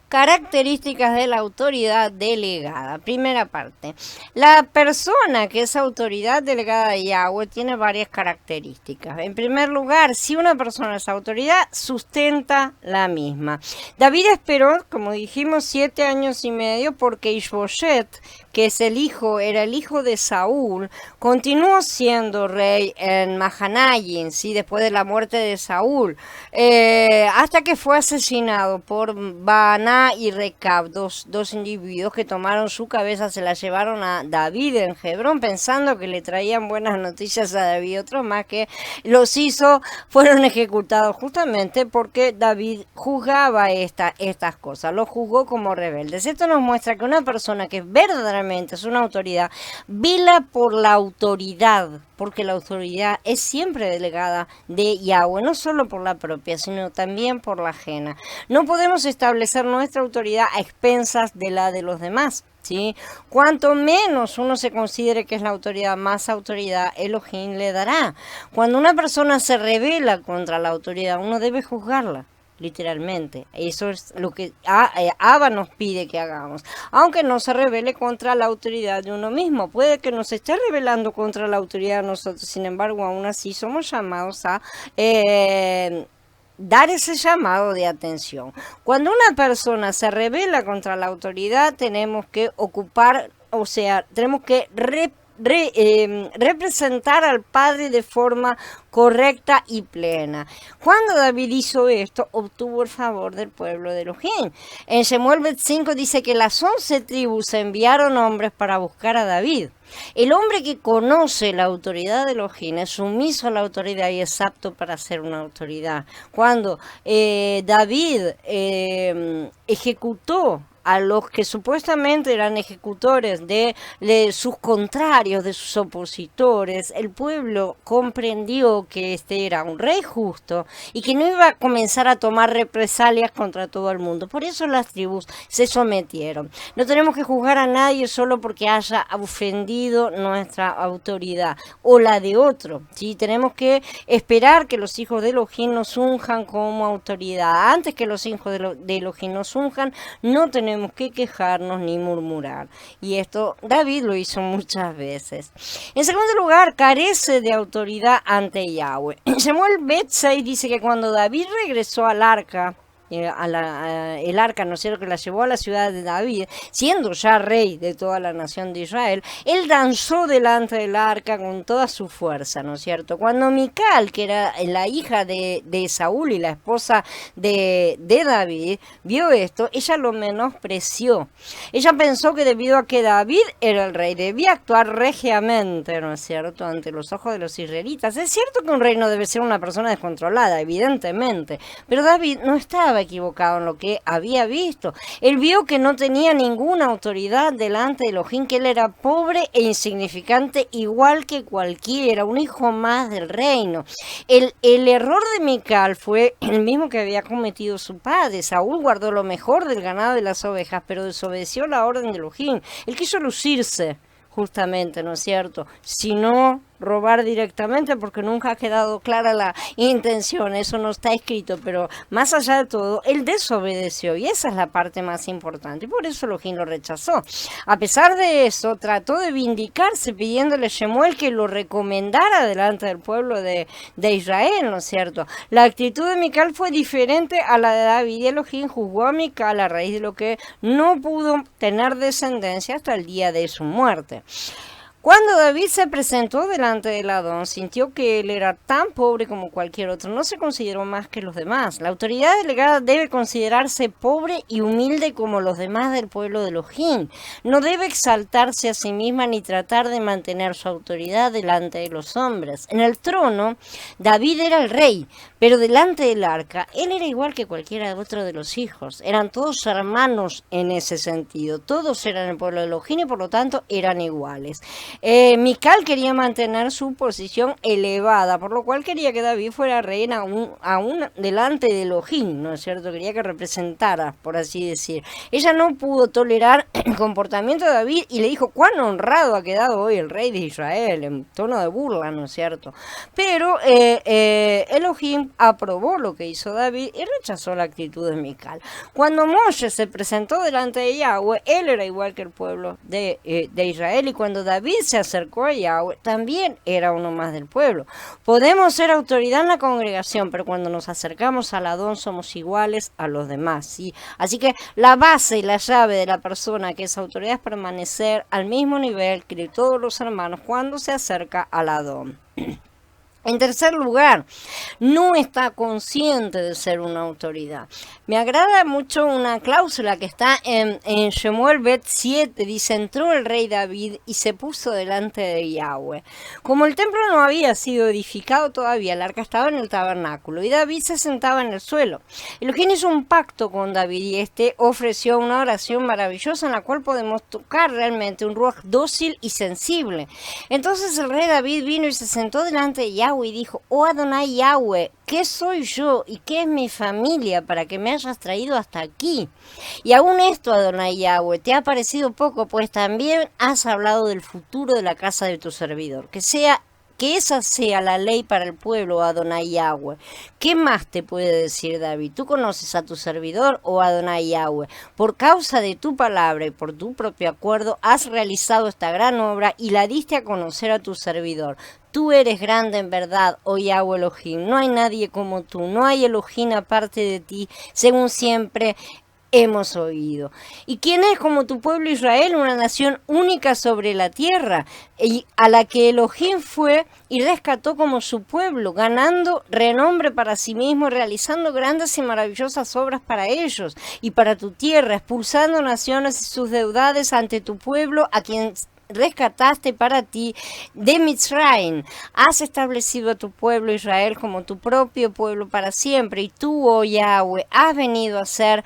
Características de la autoridad delegada. Primera parte. La persona que es autoridad delegada de Yahweh tiene varias características. En primer lugar, si una persona es autoridad, sustenta la misma. David esperó, como dijimos, 7 años y medio porque Ishbosheth, que es era el hijo de Saúl, continuó siendo rey en Mahanaim, ¿sí? Después de la muerte de Saúl, hasta que fue asesinado por Baaná y Recab, dos individuos que tomaron su cabeza, se la llevaron a David en Hebrón, pensando que le traían buenas noticias a David. Otros más que fueron ejecutados justamente porque David juzgaba estas cosas, los juzgó como rebeldes. Esto nos muestra que una persona que verdaderamente es una autoridad, vela por la autoridad, porque la autoridad es siempre delegada de Yahweh, no solo por la propia, sino también por la ajena. No podemos establecer nuestra autoridad a expensas de la de los demás, ¿sí? Cuanto menos uno se considere que es la autoridad, más autoridad Elohim le dará. Cuando una persona se rebela contra la autoridad, uno debe juzgarla. Literalmente, eso es lo que Abba nos pide que hagamos, aunque no se rebele contra la autoridad de uno mismo. Puede que nos esté rebelando contra la autoridad de nosotros, sin embargo, aún así somos llamados a dar ese llamado de atención. Cuando una persona se rebela contra la autoridad, tenemos que tenemos que representar al Padre de forma correcta y plena. Cuando David hizo esto, obtuvo el favor del pueblo de Elohim. En Shemuel 5 dice que las 11 tribus enviaron hombres para buscar a David. El hombre que conoce la autoridad de Elohim es sumiso a la autoridad y es apto para ser una autoridad. Cuando David ejecutó a los que supuestamente eran ejecutores de sus contrarios, de sus opositores, el pueblo comprendió que este era un rey justo y que no iba a comenzar a tomar represalias contra todo el mundo. Por eso las tribus se sometieron. No tenemos que juzgar a nadie solo porque haya ofendido nuestra autoridad o la de otro, ¿sí? Tenemos que esperar que los hijos de Elohim nos unjan como autoridad. Antes que los hijos de Elohim nos unjan, no tenemos que quejarnos ni murmurar. Y esto David lo hizo muchas veces. En segundo lugar, carece de autoridad ante Yahweh. Shemuel 6 dice que cuando David regresó al arca, el arca, ¿no es cierto?, que la llevó a la ciudad de David, siendo ya rey de toda la nación de Israel, él danzó delante del arca con toda su fuerza, ¿no es cierto? Cuando Mical, que era la hija de Saúl y la esposa de David, vio esto, ella lo menospreció. Ella pensó que debido a que David era el rey, debía actuar regiamente, ¿no es cierto?, ante los ojos de los israelitas. Es cierto que un rey no debe ser una persona descontrolada, evidentemente, pero David no estaba equivocado en lo que había visto. Él vio que no tenía ninguna autoridad delante de Elohim, que él era pobre e insignificante igual que cualquiera, un hijo más del reino. El error de Mical fue el mismo que había cometido su padre. Saúl guardó lo mejor del ganado de las ovejas, pero desobedeció la orden de Elohim. Él quiso lucirse, justamente, ¿no es cierto? Si no robar directamente, porque nunca ha quedado clara la intención, eso no está escrito, pero más allá de todo, él desobedeció, y esa es la parte más importante, y por eso Elohim lo rechazó. A pesar de eso, trató de vindicarse pidiéndole a Shemuel que lo recomendara delante del pueblo de Israel, ¿no es cierto? La actitud de Mical fue diferente a la de David, y Elohim juzgó a Mical a raíz de lo que no pudo tener descendencia hasta el día de su muerte. Cuando David se presentó delante del Adón, sintió que él era tan pobre como cualquier otro, no se consideró más que los demás. La autoridad delegada debe considerarse pobre y humilde como los demás del pueblo de Elohim. No debe exaltarse a sí misma ni tratar de mantener su autoridad delante de los hombres. En el trono, David era el rey, pero delante del arca, él era igual que cualquiera otro de los hijos. Eran todos hermanos en ese sentido. Todos eran el pueblo de Elohim y por lo tanto eran iguales. Mical quería mantener su posición elevada, por lo cual quería que David fuera rey aún delante de Elohim, ¿no es cierto? Quería que representara, por así decir. Ella no pudo tolerar el comportamiento de David y le dijo cuán honrado ha quedado hoy el rey de Israel, en tono de burla, ¿no es cierto? Pero Elohim aprobó lo que hizo David y rechazó la actitud de Mical. Cuando Moshe se presentó delante de Yahweh, él era igual que el pueblo de Israel, y cuando David se acercó a Yahweh, también era uno más del pueblo. Podemos ser autoridad en la congregación, pero cuando nos acercamos al Adón somos iguales a los demás, ¿sí? Así que la base y la llave de la persona que es autoridad es permanecer al mismo nivel que todos los hermanos cuando se acerca al Adón. En tercer lugar, no está consciente de ser una autoridad. Me agrada mucho una cláusula que está en Shemuel Bet 7, dice, entró el rey David y se puso delante de Yahweh. Como el templo no había sido edificado todavía, el arca estaba en el tabernáculo y David se sentaba en el suelo. Elohim hizo un pacto con David y este ofreció una oración maravillosa en la cual podemos tocar realmente un ruaj dócil y sensible. Entonces el rey David vino y se sentó delante de Yahweh y dijo, oh Adonai Yahweh, ¿qué soy yo y qué es mi familia para que me hayas traído hasta aquí? Y aún esto, Adonai Yahweh, te ha parecido poco, pues también has hablado del futuro de la casa de tu servidor, que esa sea la ley para el pueblo, Adonai Yahweh. ¿Qué más te puede decir David? ¿Tú conoces a tu servidor, oh Adonai Yahweh? Por causa de tu palabra y por tu propio acuerdo has realizado esta gran obra y la diste a conocer a tu servidor. Tú eres grande en verdad, oh Yahweh Elohim. No hay nadie como tú, no hay Elohim aparte de ti, según siempre hemos oído. ¿Y quién es como tu pueblo Israel, una nación única sobre la tierra, y a la que Elohim fue y rescató como su pueblo, ganando renombre para sí mismo, realizando grandes y maravillosas obras para ellos y para tu tierra, expulsando naciones y sus deudades ante tu pueblo, a quien rescataste para ti de Mitzrayim? Has establecido a tu pueblo Israel como tu propio pueblo para siempre, y tú, oh Yahweh, has venido a ser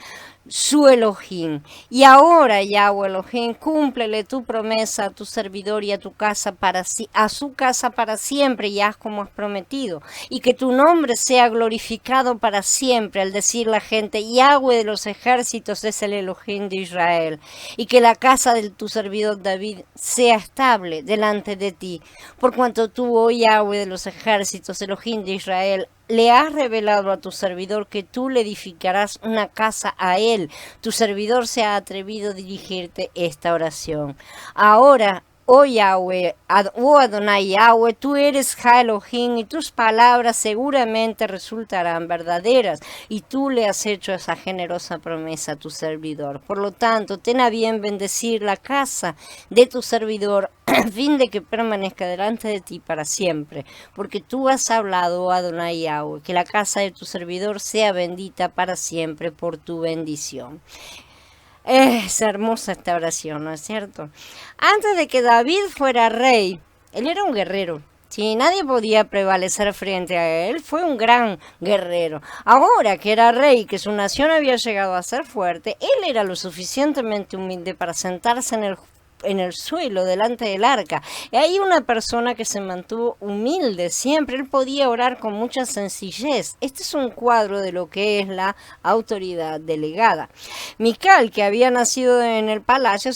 su Elohim. Y ahora, Yahweh Elohim, cúmplele tu promesa a tu servidor y a tu casa a su casa para siempre, y haz como has prometido, y que tu nombre sea glorificado para siempre, al decir la gente, Yahweh de los ejércitos es el Elohim de Israel, y que la casa de tu servidor David sea estable delante de ti, por cuanto tú, oh Yahweh de los ejércitos, Elohim de Israel, le has revelado a tu servidor que tú le edificarás una casa a él. Tu servidor se ha atrevido a dirigirte esta oración. Ahora, oh Yahweh, oh Adonai Yahweh, tú eres Ja Elohim y tus palabras seguramente resultarán verdaderas, y tú le has hecho esa generosa promesa a tu servidor. Por lo tanto, ten a bien bendecir la casa de tu servidor a fin de que permanezca delante de ti para siempre, porque tú has hablado, oh Adonai Yahweh, que la casa de tu servidor sea bendita para siempre por tu bendición. Es hermosa esta oración, ¿no es cierto? Antes de que David fuera rey, él era un guerrero. Si nadie podía prevalecer frente a él, fue un gran guerrero. Ahora que era rey, que su nación había llegado a ser fuerte, él era lo suficientemente humilde para sentarse en el suelo delante del arca. Y hay una persona que se mantuvo humilde siempre. Él podía orar con mucha sencillez. Este es un cuadro de lo que es la autoridad delegada. Mical, que había nacido en el palacio,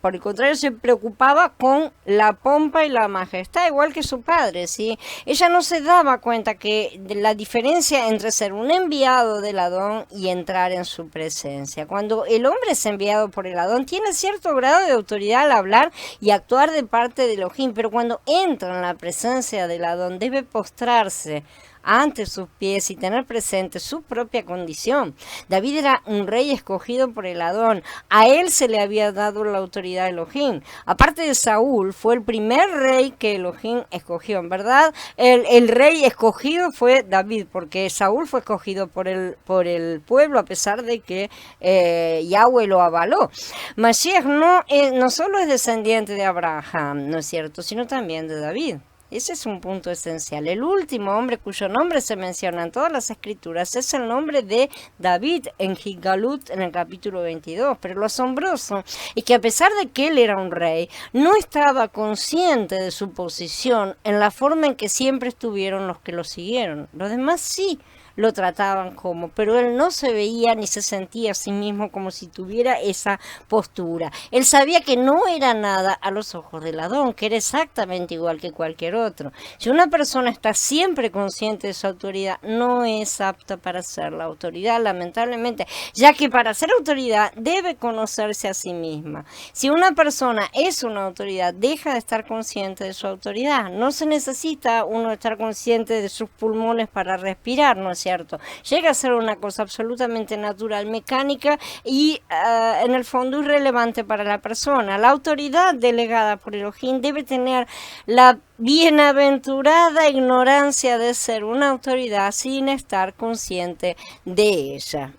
por el contrario, se preocupaba con la pompa y la majestad, igual que su padre, ¿sí? Ella no se daba cuenta de la diferencia entre ser un enviado del Adón y entrar en su presencia. Cuando el hombre es enviado por el Adón, tiene cierto grado de autoridad al hablar y actuar de parte de Elohim, pero cuando entra en la presencia del Adón debe postrarse ante sus pies y tener presente su propia condición. David era un rey escogido por el Adón. A él se le había dado la autoridad de Elohim. Aparte de Saúl, fue el primer rey que Elohim escogió. En verdad, el rey escogido fue David, porque Saúl fue escogido por el pueblo, a pesar de que Yahweh lo avaló. Mashiach no solo es descendiente de Abraham, ¿no es cierto?, sino también de David. Ese es un punto esencial. El último hombre cuyo nombre se menciona en todas las escrituras es el nombre de David en Gigalut en el capítulo 22. Pero lo asombroso es que a pesar de que él era un rey, no estaba consciente de su posición en la forma en que siempre estuvieron los que lo siguieron. Los demás sí lo trataban como, pero él no se veía ni se sentía a sí mismo como si tuviera esa postura. Él sabía que no era nada a los ojos del Adón, que era exactamente igual que cualquier otro. Si una persona está siempre consciente de su autoridad, no es apta para ser la autoridad, lamentablemente, ya que para ser autoridad debe conocerse a sí misma. Si una persona es una autoridad, deja de estar consciente de su autoridad. No se necesita uno estar consciente de sus pulmones para respirar, ¿no es cierto? Llega a ser una cosa absolutamente natural, mecánica y en el fondo irrelevante para la persona. La autoridad delegada por Elohim debe tener la bienaventurada ignorancia de ser una autoridad sin estar consciente de ella.